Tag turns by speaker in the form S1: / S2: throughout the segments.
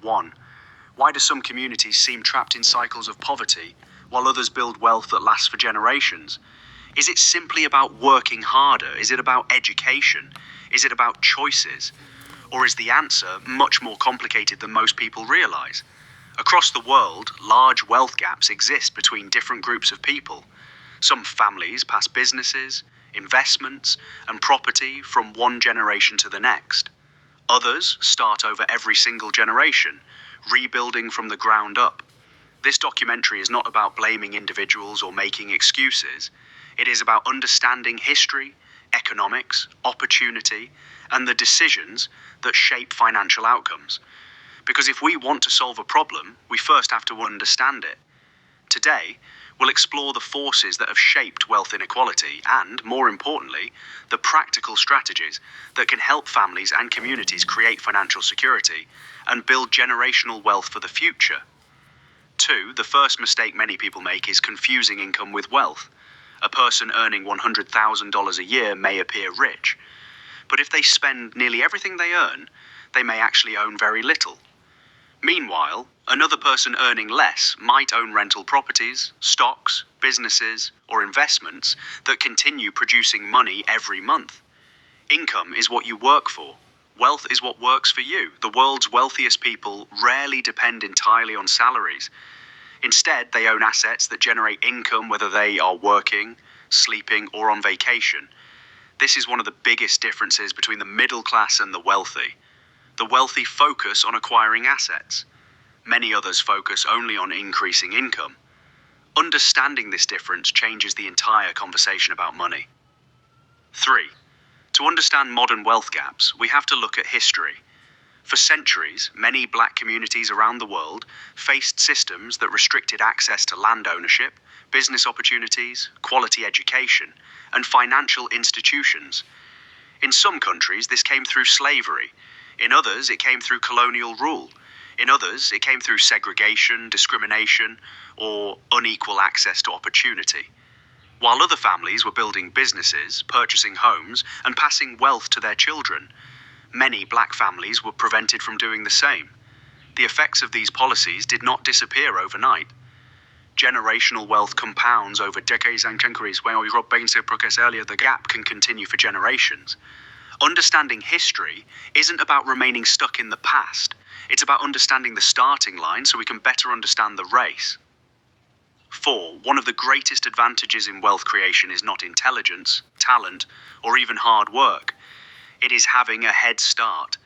S1: 1. Why do some communities seem trapped in cycles of poverty, while others build wealth that lasts for generations? Is it simply about working harder? Is it about education? Is it about choices? Or is the answer much more complicated than most people realize? Across the world, large wealth gaps exist between different groups of people. Some families pass businesses, investments, and property from one generation to the next. Others start over every single generation, rebuilding from the ground up. This documentary is not about blaming individuals or making excuses. It is about understanding history, economics, opportunity, and the decisions that shape financial outcomes. Because if we want to solve a problem, we first have to understand it. Today, we'll explore the forces that have shaped wealth inequality and, more importantly, the practical strategies that can help families and communities create financial security and build generational wealth for the future. 2. The first mistake many people make is confusing income with wealth. A person earning $100,000 a year may appear rich, but if they spend nearly everything they earn, they may actually own very little. Meanwhile, another person earning less might own rental properties, stocks, businesses, or investments that continue producing money every month. Income is what you work for. Wealth is what works for you. The world's wealthiest people rarely depend entirely on salaries. Instead, they own assets that generate income whether they are working, sleeping, or on vacation. This is one of the biggest differences between the middle class and the wealthy. The wealthy focus on acquiring assets. Many others focus only on increasing income. Understanding this difference changes the entire conversation about money. 3. To understand modern wealth gaps, we have to look at history. For centuries, many black communities around the world faced systems that restricted access to land ownership, business opportunities, quality education, and financial institutions. In some countries, this came through slavery. In others, it came through colonial rule. In others, it came through segregation, discrimination, or unequal access to opportunity. While other families were building businesses, purchasing homes, and passing wealth to their children, many black families were prevented from doing the same. The effects of these policies did not disappear overnight. Generational wealth compounds over decades and centuries. When Rob Bain said earlier, the gap can continue for generations. Understanding history isn't about remaining stuck in the past. It's about understanding the starting line so we can better understand the race. 4. One of the greatest advantages in wealth creation is not intelligence, talent, or even hard work. It is having a head start.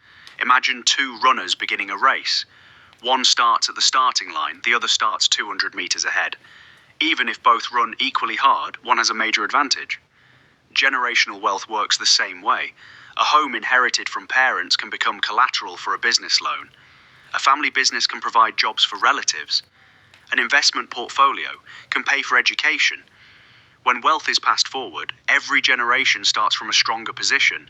S1: Imagine 2 runners beginning a race. One starts at the starting line, the other starts 200 meters ahead. Even if both run equally hard, one has a major advantage. Generational wealth works the same way. A home inherited from parents can become collateral for a business loan. A family business can provide jobs for relatives. An investment portfolio can pay for education. When wealth is passed forward, every generation starts from a stronger position.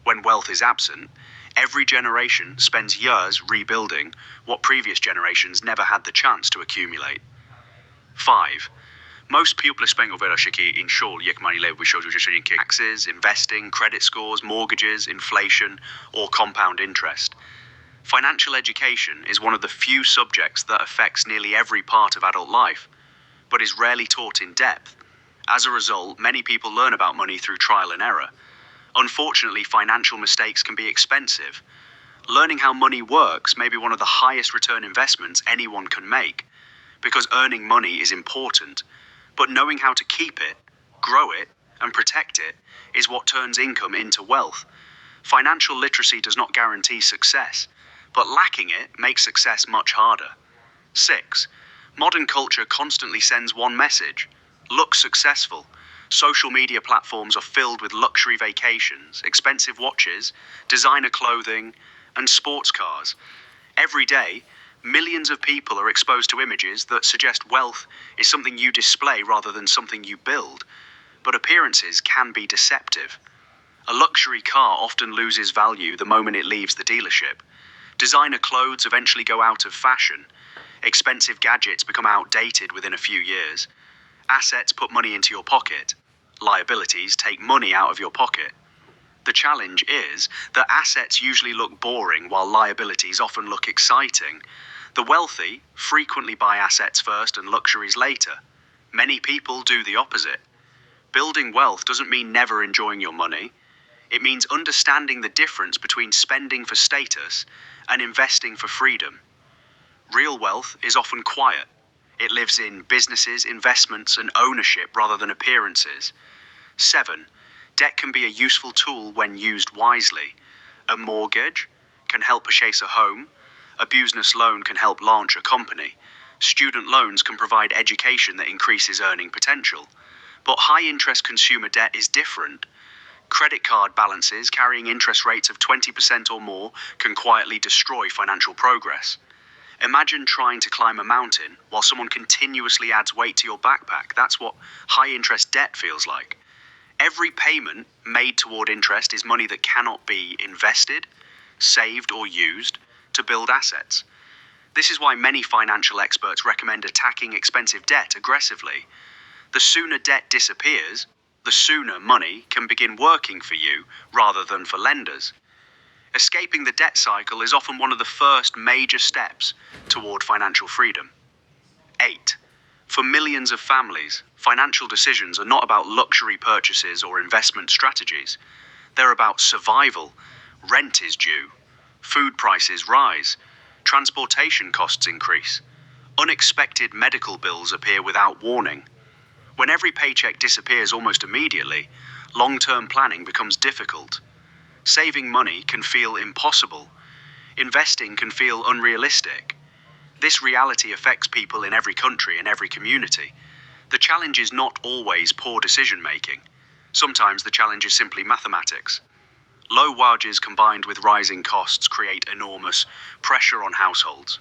S1: When wealth is absent, every generation spends years rebuilding what previous generations never had the chance to accumulate. 5. Most people are spending over in taxes, investing, credit scores, mortgages, inflation, or compound interest. Financial education is one of the few subjects that affects nearly every part of adult life, but is rarely taught in depth. As a result, many people learn about money through trial and error. Unfortunately, financial mistakes can be expensive. Learning how money works may be one of the highest return investments anyone can make, because earning money is important. But knowing how to keep it, grow it, and protect it is what turns income into wealth. Financial literacy does not guarantee success, but lacking it makes success much harder. 6. Modern culture constantly sends one message: look successful. Social media platforms are filled with luxury vacations, expensive watches, designer clothing, and sports cars. Every day, millions of people are exposed to images that suggest wealth is something you display rather than something you build. But appearances can be deceptive. A luxury car often loses value the moment it leaves the dealership. Designer clothes eventually go out of fashion. Expensive gadgets become outdated within a few years. Assets put money into your pocket. Liabilities take money out of your pocket. The challenge is that assets usually look boring while liabilities often look exciting. The wealthy frequently buy assets first and luxuries later. Many people do the opposite. Building wealth doesn't mean never enjoying your money. It means understanding the difference between spending for status and investing for freedom. Real wealth is often quiet. It lives in businesses, investments, and ownership rather than appearances. 7. Debt can be a useful tool when used wisely. A mortgage can help purchase a home. A business loan can help launch a company. Student loans can provide education that increases earning potential. But high-interest consumer debt is different. Credit card balances carrying interest rates of 20% or more can quietly destroy financial progress. Imagine trying to climb a mountain while someone continuously adds weight to your backpack. That's what high-interest debt feels like. Every payment made toward interest is money that cannot be invested, saved, or used to build assets. This is why many financial experts recommend attacking expensive debt aggressively. The sooner debt disappears, the sooner money can begin working for you rather than for lenders. Escaping the debt cycle is often one of the first major steps toward financial freedom. 8. For millions of families, financial decisions are not about luxury purchases or investment strategies. They're about survival. Rent is due. Food prices rise. Transportation costs increase. Unexpected medical bills appear without warning. When every paycheck disappears almost immediately, long-term planning becomes difficult. Saving money can feel impossible. Investing can feel unrealistic. This reality affects people in every country and every community. The challenge is not always poor decision-making. Sometimes the challenge is simply mathematics. Low wages combined with rising costs create enormous pressure on households.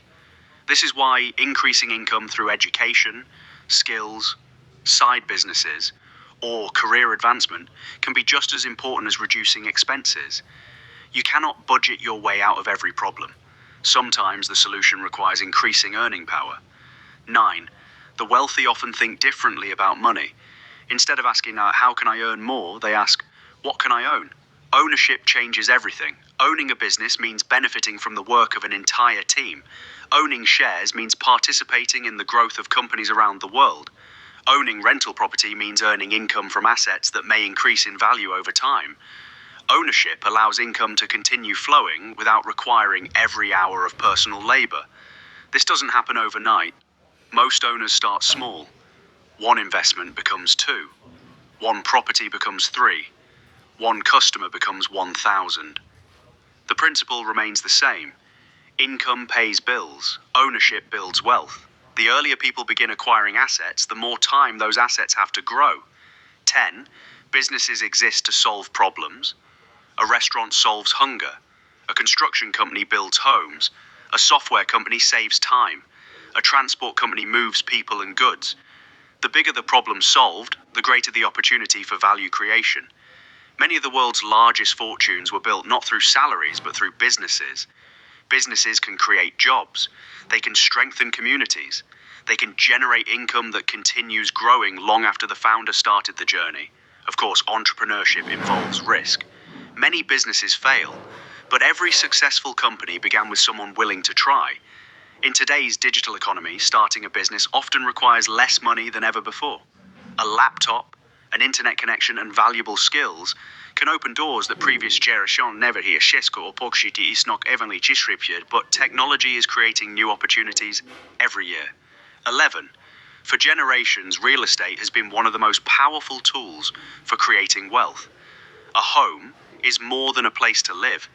S1: This is why increasing income through education, skills, side businesses, or career advancement can be just as important as reducing expenses. You cannot budget your way out of every problem. Sometimes the solution requires increasing earning power. 9. The wealthy often think differently about money. Instead of asking, how can I earn more, they ask, what can I own? Ownership changes everything. Owning a business means benefiting from the work of an entire team. Owning shares means participating in the growth of companies around the world. Owning rental property means earning income from assets that may increase in value over time. Ownership allows income to continue flowing without requiring every hour of personal labor. This doesn't happen overnight. Most owners start small. One investment becomes 2. One property becomes 3. One customer becomes 1,000. The principle remains the same. Income pays bills. Ownership builds wealth. The earlier people begin acquiring assets, the more time those assets have to grow. 10. Businesses exist to solve problems. A restaurant solves hunger. A construction company builds homes. A software company saves time. A transport company moves people and goods. The bigger the problem solved, the greater the opportunity for value creation. Many of the world's largest fortunes were built not through salaries, but through businesses. Businesses can create jobs. They can strengthen communities. They can generate income that continues growing long after the founder started the journey. Of course, entrepreneurship involves risk. Many businesses fail, but every successful company began with someone willing to try. In today's digital economy, starting a business often requires less money than ever before. A laptop, an internet connection, and valuable skills can open doors that previous generations never here or pogshiti is not evenly chisripyed, but technology is creating new opportunities every year. 11. For generations, real estate has been one of the most powerful tools for creating wealth. A home is more than a place to live.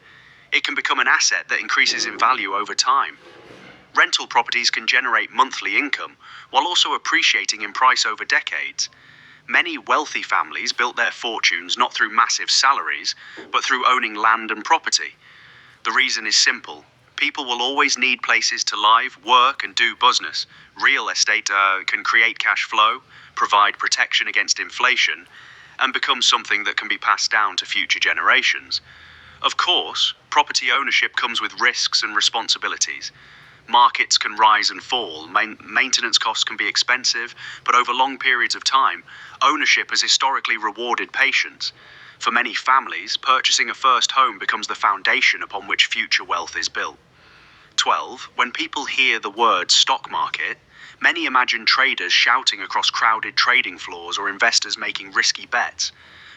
S1: It can become an asset that increases in value over time. Rental properties can generate monthly income while also appreciating in price over decades. Many wealthy families built their fortunes not through massive salaries, but through owning land and property. The reason is simple. People will always need places to live, work, and do business. Real estate can create cash flow, provide protection against inflation, and become something that can be passed down to future generations. Of course, property ownership comes with risks and responsibilities. Markets can rise and fall, maintenance costs can be expensive, but over long periods of time, ownership has historically rewarded patience. For many families, purchasing a first home becomes the foundation upon which future wealth is built. 12. When people hear the word stock market, many imagine traders shouting across crowded trading floors or investors making risky bets.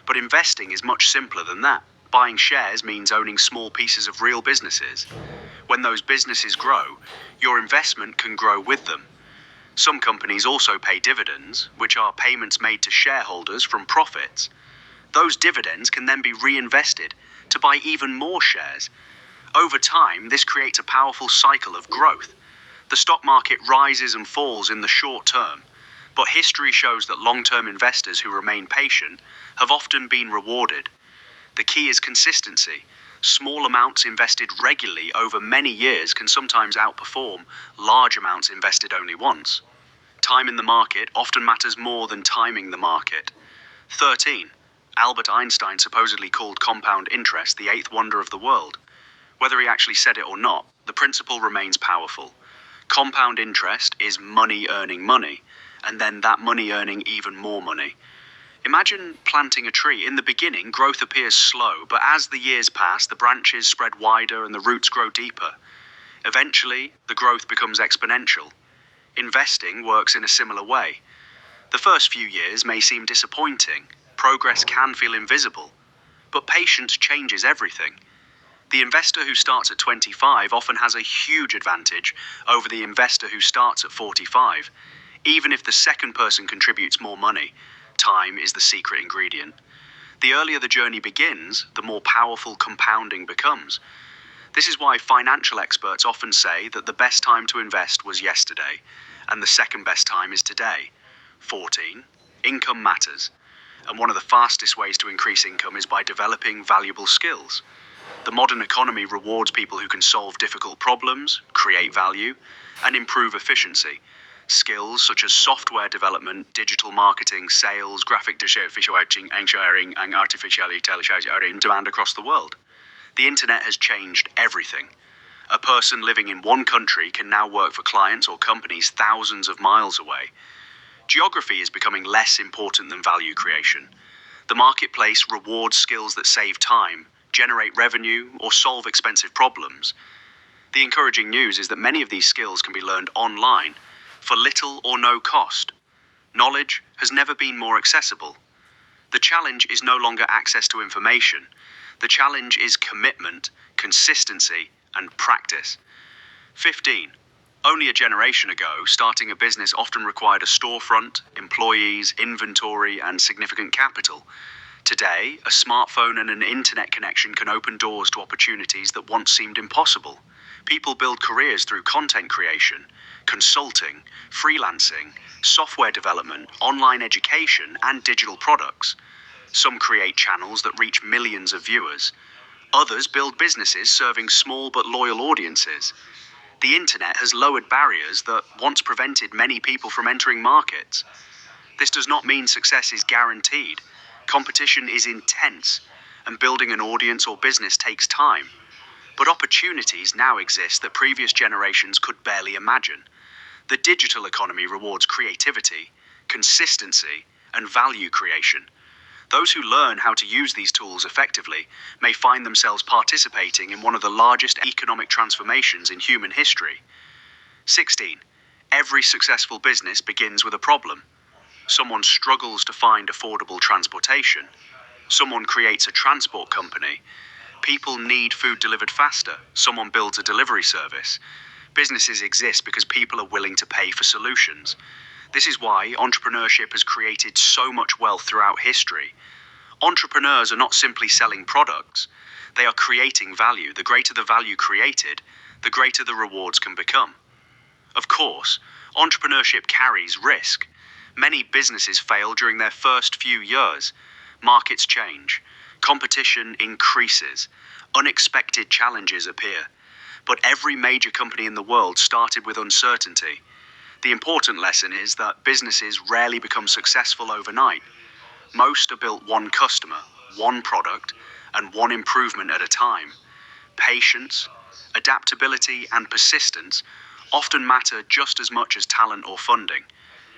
S1: But investing is much simpler than that. Buying shares means owning small pieces of real businesses. When those businesses grow, your investment can grow with them. Some companies also pay dividends, which are payments made to shareholders from profits. Those dividends can then be reinvested to buy even more shares. Over time, this creates a powerful cycle of growth. The stock market rises and falls in the short term, but history shows that long-term investors who remain patient have often been rewarded. The key is consistency. Small amounts invested regularly over many years can sometimes outperform large amounts invested only once. Time in the market often matters more than timing the market. 13. Albert Einstein supposedly called compound interest the eighth wonder of the world. Whether he actually said it or not, the principle remains powerful. Compound interest is money earning money, and then that money earning even more money. Imagine planting a tree. In the beginning, growth appears slow, but as the years pass, the branches spread wider and the roots grow deeper. Eventually, the growth becomes exponential. Investing works in a similar way. The first few years may seem disappointing. Progress can feel invisible, but patience changes everything. The investor who starts at 25 often has a huge advantage over the investor who starts at 45. Even if the second person contributes more money, time is the secret ingredient. The earlier the journey begins, the more powerful compounding becomes. This is why financial experts often say that the best time to invest was yesterday, and the second best time is today. 14. Income matters, and one of the fastest ways to increase income is by developing valuable skills. The modern economy rewards people who can solve difficult problems, create value, and improve efficiency. Skills such as software development, digital marketing, sales, graphic design, engineering, and artificial intelligence are in demand across the world. The internet has changed everything. A person living in one country can now work for clients or companies thousands of miles away. Geography is becoming less important than value creation. The marketplace rewards skills that save time, generate revenue, or solve expensive problems. The encouraging news is that many of these skills can be learned online for little or no cost. Knowledge has never been more accessible. The challenge is no longer access to information. The challenge is commitment, consistency, and practice. 15. Only a generation ago, starting a business often required a storefront, employees, inventory, and significant capital. Today, a smartphone and an internet connection can open doors to opportunities that once seemed impossible. People build careers through content creation, consulting, freelancing, software development, online education, and digital products. Some create channels that reach millions of viewers. Others build businesses serving small but loyal audiences. The internet has lowered barriers that once prevented many people from entering markets. This does not mean success is guaranteed. Competition is intense, and building an audience or business takes time. But opportunities now exist that previous generations could barely imagine. The digital economy rewards creativity, consistency, and value creation. Those who learn how to use these tools effectively may find themselves participating in one of the largest economic transformations in human history. 16. Every successful business begins with a problem. Someone struggles to find affordable transportation. Someone creates a transport company. People need food delivered faster. Someone builds a delivery service. Businesses exist because people are willing to pay for solutions. This is why entrepreneurship has created so much wealth throughout history. Entrepreneurs are not simply selling products. They are creating value. The greater the value created, the greater the rewards can become. Of course, entrepreneurship carries risk. Many businesses fail during their first few years. Markets change. Competition increases. Unexpected challenges appear. But every major company in the world started with uncertainty. The important lesson is that businesses rarely become successful overnight. Most are built one customer, one product, and one improvement at a time. Patience, adaptability, and persistence often matter just as much as talent or funding.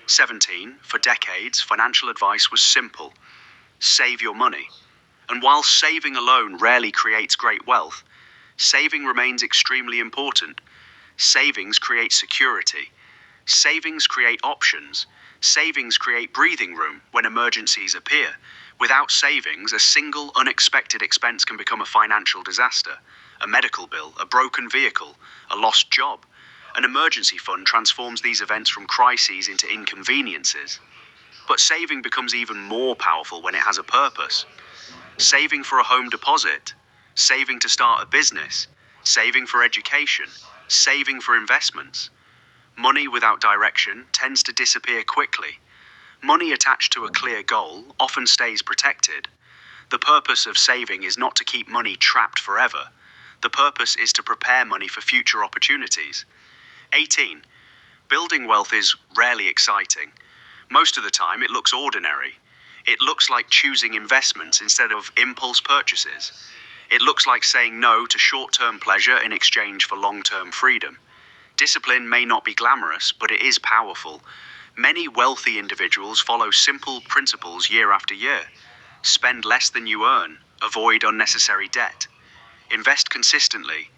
S1: 17. For decades, financial advice was simple. Save your money. And while saving alone rarely creates great wealth, saving remains extremely important. Savings create security. Savings create options. Savings create breathing room when emergencies appear. Without savings, a single unexpected expense can become a financial disaster. A medical bill, a broken vehicle, a lost job. An emergency fund transforms these events from crises into inconveniences. But saving becomes even more powerful when it has a purpose. Saving for a home deposit, saving to start a business, saving for education, saving for investments. Money without direction tends to disappear quickly. Money attached to a clear goal often stays protected. The purpose of saving is not to keep money trapped forever. The purpose is to prepare money for future opportunities. 18. Building wealth is rarely exciting. Most of the time it looks ordinary. It looks like choosing investments instead of impulse purchases. It looks like saying no to short-term pleasure in exchange for long-term freedom. Discipline may not be glamorous, but it is powerful. Many wealthy individuals follow simple principles year after year. Spend less than you earn. Avoid unnecessary debt. Invest consistently.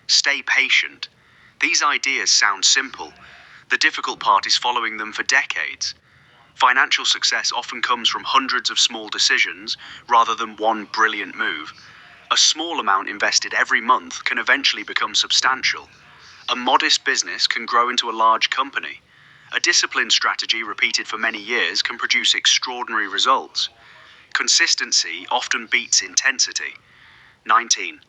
S1: Stay patient. These ideas sound simple. The difficult part is following them for decades. Financial success often comes from hundreds of small decisions rather than one brilliant move. A small amount invested every month can eventually become substantial. A modest business can grow into a large company. A disciplined strategy repeated for many years can produce extraordinary results. Consistency often beats intensity. 19.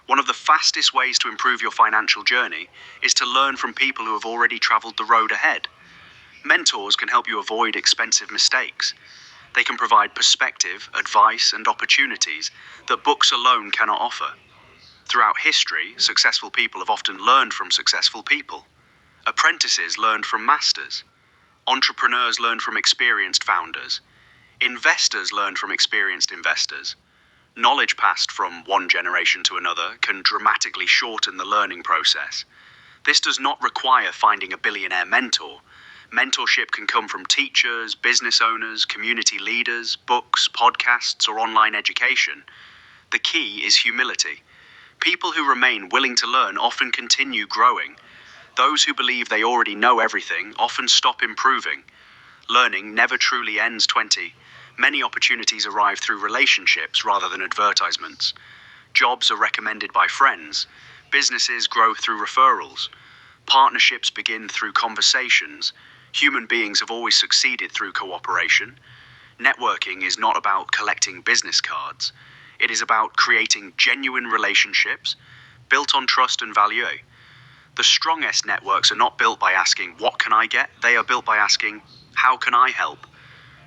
S1: One of the fastest ways to improve your financial journey is to learn from people who have already traveled the road ahead. Mentors can help you avoid expensive mistakes. They can provide perspective, advice, and opportunities that books alone cannot offer. Throughout history, successful people have often learned from successful people. Apprentices learned from masters. Entrepreneurs learned from experienced founders. Investors learned from experienced investors. Knowledge passed from one generation to another can dramatically shorten the learning process. This does not require finding a billionaire mentor. Mentorship can come from teachers, business owners, community leaders, books, podcasts, or online education. The key is humility. People who remain willing to learn often continue growing. Those who believe they already know everything often stop improving. Learning never truly ends. 20. Many opportunities arrive through relationships rather than advertisements. Jobs are recommended by friends. Businesses grow through referrals. Partnerships begin through conversations. Human beings have always succeeded through cooperation. Networking is not about collecting business cards. It is about creating genuine relationships built on trust and value. The strongest networks are not built by asking, "What can I get?" They are built by asking, "How can I help?"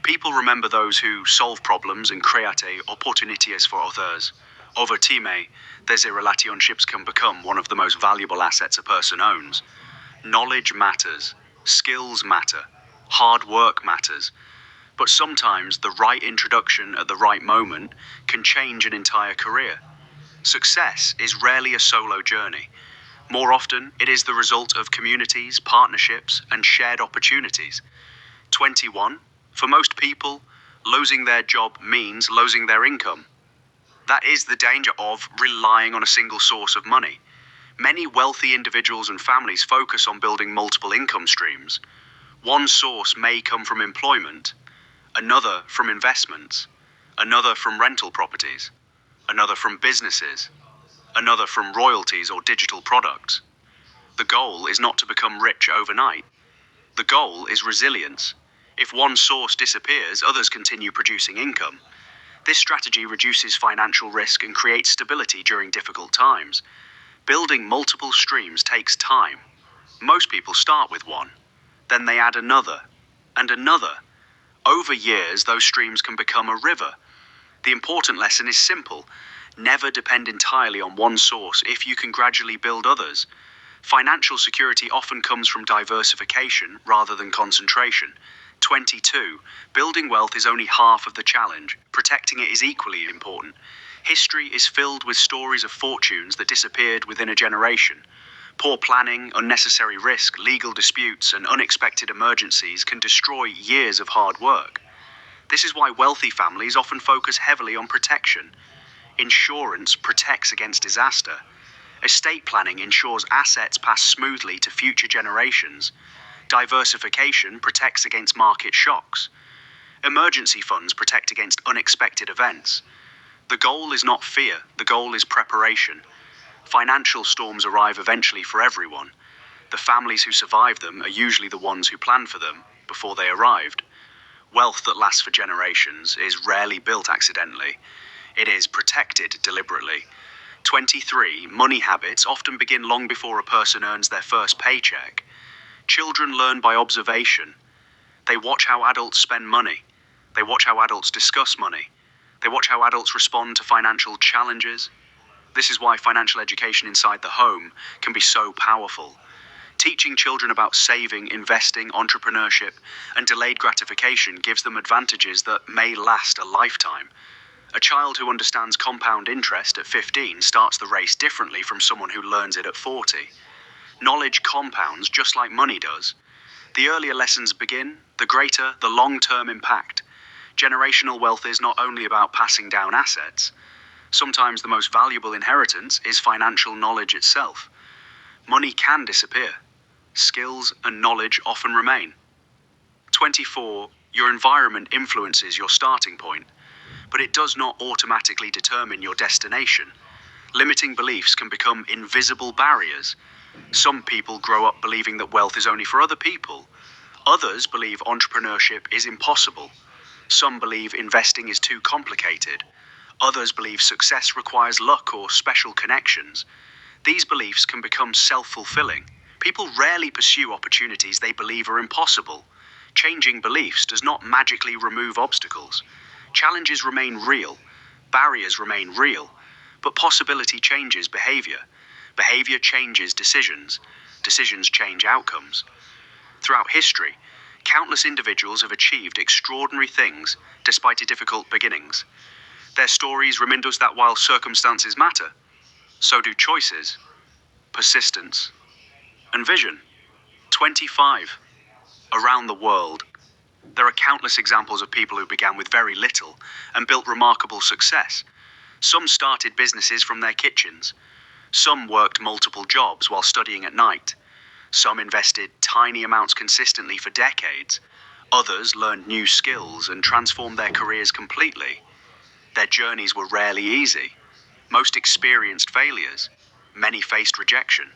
S1: People remember those who solve problems and create opportunities for others. Over time, these relationships can become one of the most valuable assets a person owns. Knowledge matters. Skills matter. Hard work matters. But sometimes the right introduction at the right moment can change an entire career. Success is rarely a solo journey. More often, it is the result of communities, partnerships, and shared opportunities. 21. For most people, losing their job means losing their income. That is the danger of relying on a single source of money. Many wealthy individuals and families focus on building multiple income streams. One source may come from employment, another from investments, another from rental properties, another from businesses, another from royalties or digital products. The goal is not to become rich overnight. The goal is resilience. If one source disappears, others continue producing income. This strategy reduces financial risk and creates stability during difficult times. Building multiple streams takes time. Most people start with one. Then they add another, and another. Over years, those streams can become a river. The important lesson is simple. Never depend entirely on one source if you can gradually build others. Financial security often comes from diversification rather than concentration. 22. Building wealth is only half of the challenge. Protecting it is equally important. History is filled with stories of fortunes that disappeared within a generation. Poor planning, unnecessary risk, legal disputes, and unexpected emergencies can destroy years of hard work. This is why wealthy families often focus heavily on protection. Insurance protects against disaster. Estate planning ensures assets pass smoothly to future generations. Diversification protects against market shocks. Emergency funds protect against unexpected events. The goal is not fear, the goal is preparation. Financial storms arrive eventually for everyone. The families who survive them are usually the ones who planned for them before they arrived. Wealth that lasts for generations is rarely built accidentally. It is protected deliberately. 23. Money habits often begin long before a person earns their first paycheck. Children learn by observation. They watch how adults spend money. They watch how adults discuss money. They watch how adults respond to financial challenges. This is why financial education inside the home can be so powerful. Teaching children about saving, investing, entrepreneurship, and delayed gratification gives them advantages that may last a lifetime. A child who understands compound interest at 15 starts the race differently from someone who learns it at 40. Knowledge compounds just like money does. The earlier lessons begin, the greater the long-term impact. Generational wealth is not only about passing down assets. Sometimes the most valuable inheritance is financial knowledge itself. Money can disappear. Skills and knowledge often remain. 24. Your environment influences your starting point, but it does not automatically determine your destination. Limiting beliefs can become invisible barriers. Some people grow up believing that wealth is only for other people. Others believe entrepreneurship is impossible. Some believe investing is too complicated. Others believe success requires luck or special connections. These beliefs can become self-fulfilling. People rarely pursue opportunities they believe are impossible. Changing beliefs does not magically remove obstacles. Challenges remain real, barriers remain real, but possibility changes behavior. Behavior changes decisions. Decisions change outcomes. Throughout history, countless individuals have achieved extraordinary things despite difficult beginnings. Their stories remind us that while circumstances matter, so do choices, persistence, and vision. 25. Around the world, there are countless examples of people who began with very little and built remarkable success. Some started businesses from their kitchens. Some worked multiple jobs while studying at night. Some invested tiny amounts consistently for decades. Others learned new skills and transformed their careers completely. Their journeys were rarely easy. Most experienced failures. Many faced rejection.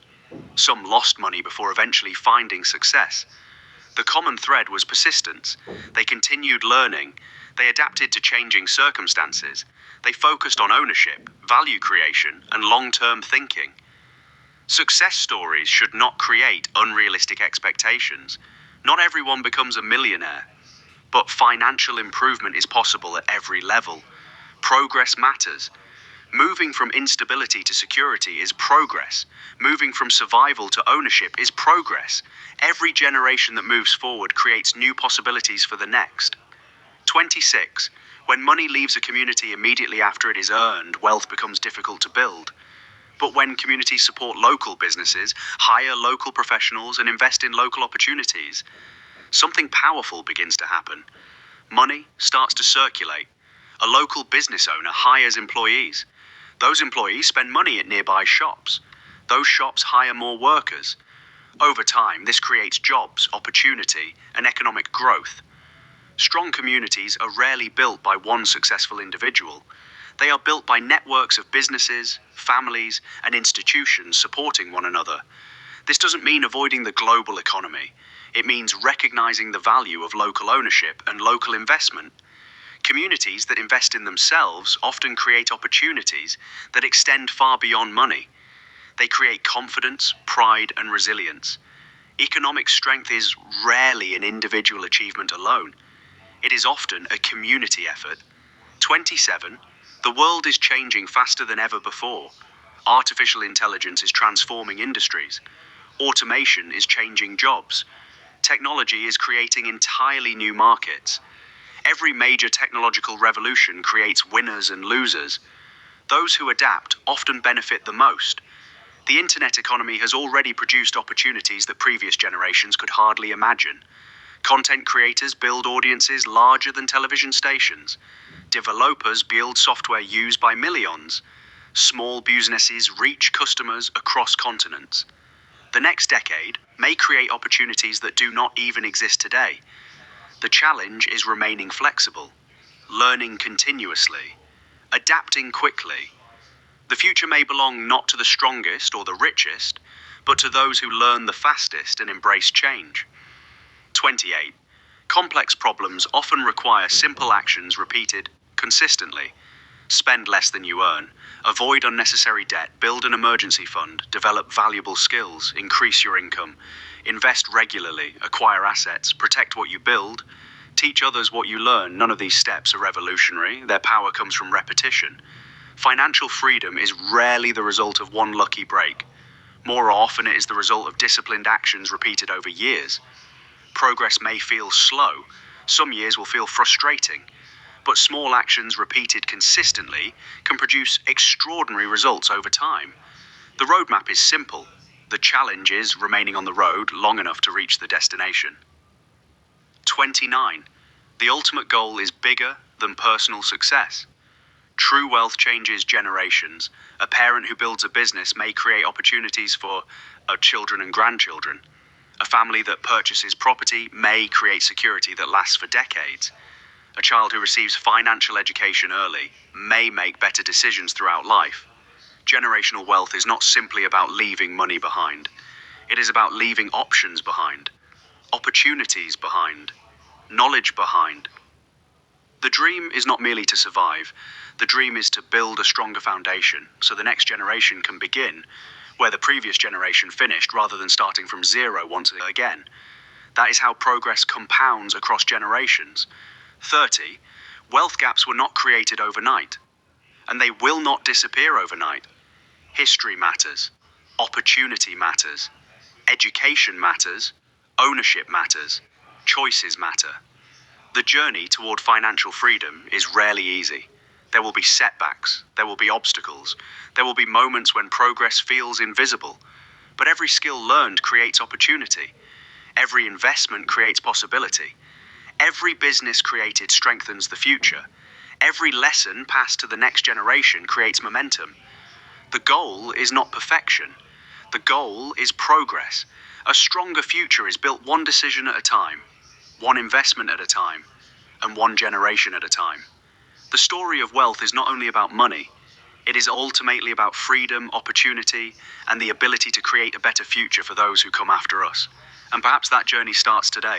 S1: Some lost money before eventually finding success. The common thread was persistence. They continued learning. They adapted to changing circumstances. They focused on ownership, value creation, and long-term thinking. Success stories should not create unrealistic expectations. Not everyone becomes a millionaire, but financial improvement is possible at every level. Progress matters. Moving from instability to security is progress. Moving from survival to ownership is progress. Every generation that moves forward creates new possibilities for the next. 26. When money leaves a community immediately after it is earned, wealth becomes difficult to build. But when communities support local businesses, hire local professionals, and invest in local opportunities, something powerful begins to happen. Money starts to circulate. A local business owner hires employees. Those employees spend money at nearby shops. Those shops hire more workers. Over time, this creates jobs, opportunity, and economic growth. Strong communities are rarely built by one successful individual. They are built by networks of businesses, families, and institutions supporting one another. This doesn't mean avoiding the global economy. It means recognizing the value of local ownership and local investment. Communities that invest in themselves often create opportunities that extend far beyond money. They create confidence, pride, and resilience. Economic strength is rarely an individual achievement alone. It is often a community effort. 27. The world is changing faster than ever before. Artificial intelligence is transforming industries. Automation is changing jobs. Technology is creating entirely new markets. Every major technological revolution creates winners and losers. Those who adapt often benefit the most. The internet economy has already produced opportunities that previous generations could hardly imagine. Content creators build audiences larger than television stations. Developers build software used by millions. Small businesses reach customers across continents. The next decade may create opportunities that do not even exist today. The challenge is remaining flexible, learning continuously, adapting quickly. The future may belong not to the strongest or the richest, but to those who learn the fastest and embrace change. 28. Complex problems often require simple actions repeated consistently. Spend less than you earn. Avoid unnecessary debt. Build an emergency fund. Develop valuable skills. Increase your income. Invest regularly. Acquire assets. Protect what you build. Teach others what you learn. None of these steps are revolutionary. Their power comes from repetition. Financial freedom is rarely the result of one lucky break. More often, it is the result of disciplined actions repeated over years. Progress may feel slow. Some years will feel frustrating. But small actions repeated consistently can produce extraordinary results over time. The roadmap is simple. The challenge is remaining on the road long enough to reach the destination. 29. The ultimate goal is bigger than personal success. True wealth changes generations. A parent who builds a business may create opportunities for children and grandchildren. A family that purchases property may create security that lasts for decades. A child who receives financial education early may make better decisions throughout life. Generational wealth is not simply about leaving money behind. It is about leaving options behind, opportunities behind, knowledge behind. The dream is not merely to survive. The dream is to build a stronger foundation so the next generation can begin where the previous generation finished rather than starting from zero once again. That is how progress compounds across generations. 30. Wealth gaps were not created overnight, and they will not disappear overnight. History matters. Opportunity matters. Education matters. Ownership matters. Choices matter. The journey toward financial freedom is rarely easy. There will be setbacks. There will be obstacles. There will be moments when progress feels invisible. But every skill learned creates opportunity. Every investment creates possibility. Every business created strengthens the future. Every lesson passed to the next generation creates momentum. The goal is not perfection. The goal is progress. A stronger future is built one decision at a time, one investment at a time, and one generation at a time. The story of wealth is not only about money, it is ultimately about freedom, opportunity, and the ability to create a better future for those who come after us. And perhaps that journey starts today.